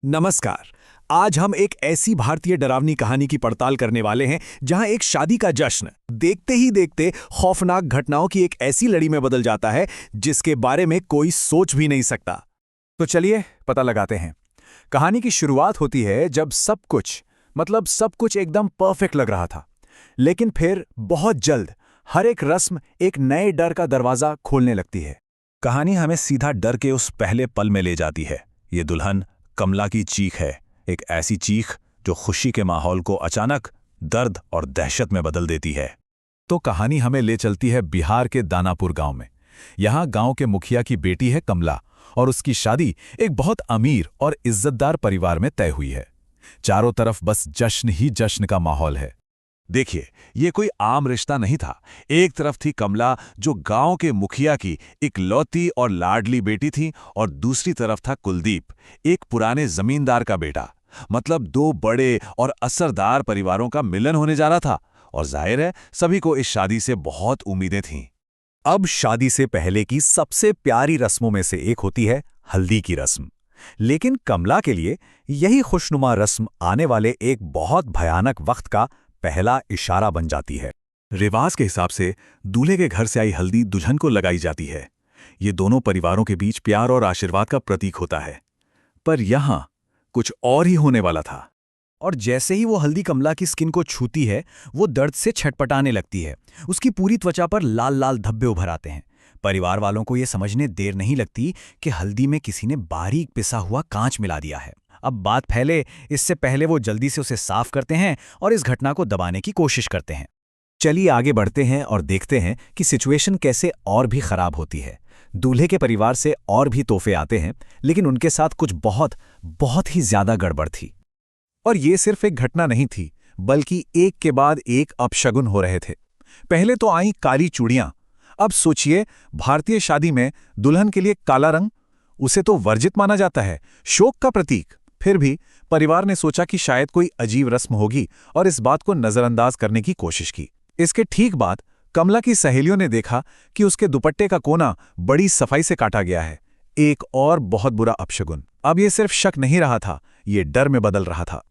नमस्कार। आज हम एक ऐसी भारतीय डरावनी कहानी की पड़ताल करने वाले हैं जहां एक शादी का जश्न देखते ही देखते खौफनाक घटनाओं की एक ऐसी लड़ी में बदल जाता है जिसके बारे में कोई सोच भी नहीं सकता। तो चलिए पता लगाते हैं। कहानी की शुरुआत होती है जब सब कुछ एकदम परफेक्ट लग रहा था, लेकिन फिर बहुत जल्द हर एक रस्म एक नए डर का दरवाजा खोलने लगती है। कहानी हमें सीधा डर के उस पहले पल में ले जाती है। ये दुल्हन कमला की चीख है, एक ऐसी चीख जो खुशी के माहौल को अचानक दर्द और दहशत में बदल देती है। तो कहानी हमें ले चलती है बिहार के दानापुर गांव में। यहाँ गांव के मुखिया की बेटी है कमला और उसकी शादी एक बहुत अमीर और इज्जतदार परिवार में तय हुई है। चारों तरफ बस जश्न ही जश्न का माहौल है। देखिए, ये कोई आम रिश्ता नहीं था। एक तरफ थी कमला जो गांव के मुखिया की इकलौती और लाडली बेटी थी, और दूसरी तरफ था कुलदीप, एक पुराने जमींदार का बेटा। मतलब दो बड़े और असरदार परिवारों का मिलन होने जा रहा था, और जाहिर है सभी को इस शादी से बहुत उम्मीदें थीं। अब शादी से पहले की सबसे प्यारी रस्मों में से एक होती है हल्दी की रस्म। लेकिन कमला के लिए यही खुशनुमा रस्म आने वाले एक बहुत भयानक वक्त का पहला इशारा बन जाती है। रिवाज के हिसाब से दूल्हे के घर से आई हल्दी दुल्हन को लगाई जाती है। ये दोनों परिवारों के बीच प्यार और आशीर्वाद का प्रतीक होता है। पर यहां कुछ और ही होने वाला था। और जैसे ही वो हल्दी कमला की स्किन को छूती है, वो दर्द से छटपटाने लगती है। उसकी पूरी त्वचा पर लाल लाल धब्बे उभर आते हैं। परिवार वालों को यह समझने देर नहीं लगती कि हल्दी में किसी ने बारीक पिसा हुआ कांच मिला दिया है। अब बात फैले इससे पहले वो जल्दी से उसे साफ करते हैं और इस घटना को दबाने की कोशिश करते हैं। चलिए आगे बढ़ते हैं और देखते हैं कि सिचुएशन कैसे और भी खराब होती है। दूल्हे के परिवार से और भी तोहफे आते हैं, लेकिन उनके साथ कुछ बहुत ही ज्यादा गड़बड़ थी। और ये सिर्फ एक घटना नहीं थी, बल्कि एक के बाद एक अपशगुन हो रहे थे। पहले तो आई काली चूड़ियां। अब सोचिए, भारतीय शादी में दुल्हन के लिए काला रंग, उसे तो वर्जित माना जाता है, शोक का प्रतीक। फिर भी परिवार ने सोचा कि शायद कोई अजीब रस्म होगी और इस बात को नजरअंदाज करने की कोशिश की। इसके ठीक बाद कमला की सहेलियों ने देखा कि उसके दुपट्टे का कोना बड़ी सफाई से काटा गया है। एक और बहुत बुरा अपशगुन। अब ये सिर्फ शक नहीं रहा था, ये डर में बदल रहा था।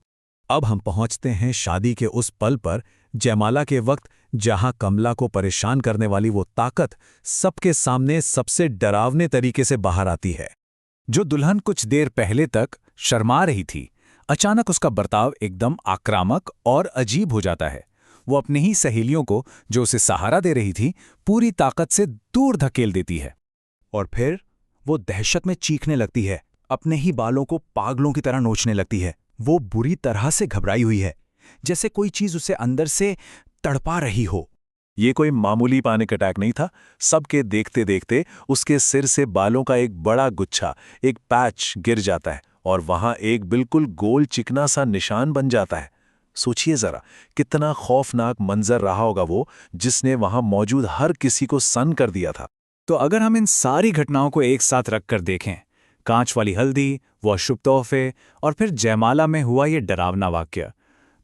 अब हम पहुंचते हैं शादी के उस पल पर, जयमाला के वक्त, जहां कमला को परेशान करने वाली वो ताकत सबके सामने सबसे डरावने तरीके से बाहर आती है। जो दुल्हन कुछ देर पहले तक शर्मा रही थी, अचानक उसका बर्ताव एकदम आक्रामक और अजीब हो जाता है। वो अपनी ही सहेलियों को, जो उसे सहारा दे रही थी, पूरी ताकत से दूर धकेल देती है। और फिर वो दहशत में चीखने लगती है, अपने ही बालों को पागलों की तरह नोचने लगती है। वो बुरी तरह से घबराई हुई है, जैसे कोई चीज उसे अंदर से तड़पा रही हो। ये कोई मामूली पैनिक अटैक नहीं था। सबके देखते देखते उसके सिर से बालों का एक बड़ा गुच्छा, एक पैच गिर जाता है, और वहां एक बिल्कुल गोल चिकना सा निशान बन जाता है। सोचिए जरा, कितना खौफनाक मंजर रहा होगा वो, जिसने वहां मौजूद हर किसी को सन्न कर दिया था। तो अगर हम इन सारी घटनाओं को एक साथ रखकर देखें, कांच वाली हल्दी, वो अशुभ तोहफे, और फिर जयमाला में हुआ ये डरावना वाक्य,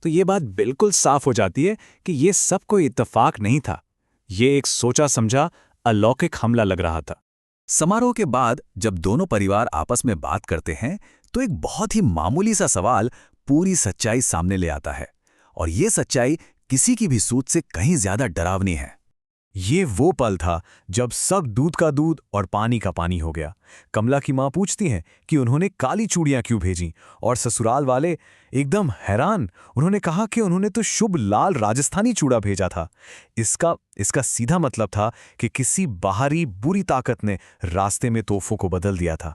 तो ये बात बिल्कुल साफ हो जाती है कि ये सब कोई इत्तेफाक नहीं था। ये एक सोचा समझा अलौकिक हमला लग रहा था। समारोह के बाद जब दोनों परिवार आपस में बात करते हैं, तो एक बहुत ही मामूली सा सवाल पूरी सच्चाई सामने ले आता है। और ये सच्चाई किसी की भी सूझ से कहीं ज्यादा डरावनी है। ये वो पल था जब सब दूध का दूध और पानी का पानी हो गया। कमला की मां पूछती हैं कि उन्होंने काली चूड़ियां क्यों भेजी, और ससुराल वाले एकदम हैरान। उन्होंने कहा कि उन्होंने तो शुभ लाल राजस्थानी चूड़ा भेजा था। इसका सीधा मतलब था कि किसी बाहरी बुरी ताकत ने रास्ते में तोहफों को बदल दिया था।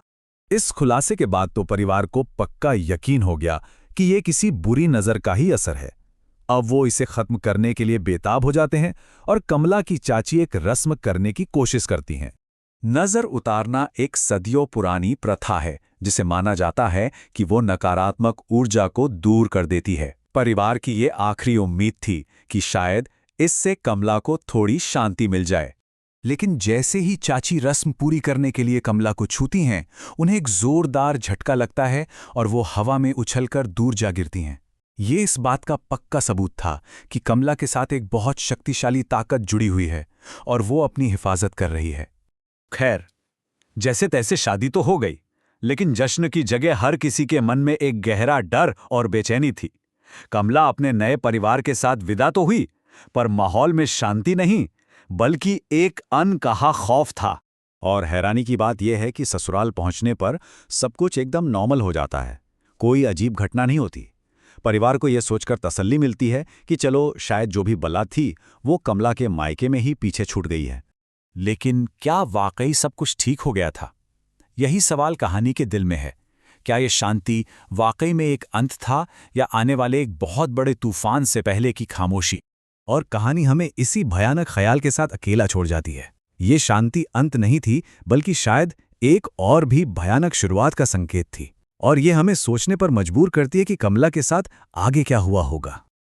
इस खुलासे के बाद तो परिवार को पक्का यकीन हो गया कि ये किसी बुरी नज़र का ही असर है। अब वो इसे खत्म करने के लिए बेताब हो जाते हैं, और कमला की चाची एक रस्म करने की कोशिश करती हैं। नजर उतारना एक सदियों पुरानी प्रथा है, जिसे माना जाता है कि वो नकारात्मक ऊर्जा को दूर कर देती है। परिवार की ये आखिरी उम्मीद थी कि शायद इससे कमला को थोड़ी शांति मिल जाए। लेकिन जैसे ही चाची रस्म पूरी करने के लिए कमला को छूती हैं, उन्हें एक जोरदार झटका लगता है और वो हवा में उछलकर दूर जा गिरती हैं। ये इस बात का पक्का सबूत था कि कमला के साथ एक बहुत शक्तिशाली ताकत जुड़ी हुई है और वो अपनी हिफाजत कर रही है। खैर, जैसे तैसे शादी तो हो गई, लेकिन जश्न की जगह हर किसी के मन में एक गहरा डर और बेचैनी थी। कमला अपने नए परिवार के साथ विदा तो हुई, पर माहौल में शांति नहीं, बल्कि एक अनकहा खौफ था। और हैरानी की बात यह है कि ससुराल पहुंचने पर सब कुछ एकदम नॉर्मल हो जाता है। कोई अजीब घटना नहीं होती। परिवार को यह सोचकर तसल्ली मिलती है कि चलो शायद जो भी बला थी वो कमला के मायके में ही पीछे छूट गई है। लेकिन क्या वाकई सब कुछ ठीक हो गया था? यही सवाल कहानी के दिल में है। क्या ये शांति वाकई में एक अंत था, या आने वाले एक बहुत बड़े तूफान से पहले की खामोशी? और कहानी हमें इसी भयानक ख्याल के साथ अकेला छोड़ जाती है। ये शांति अंत नहीं थी, बल्कि शायद एक और भी भयानक शुरुआत का संकेत थी। और ये हमें सोचने पर मजबूर करती है कि कमला के साथ आगे क्या हुआ होगा।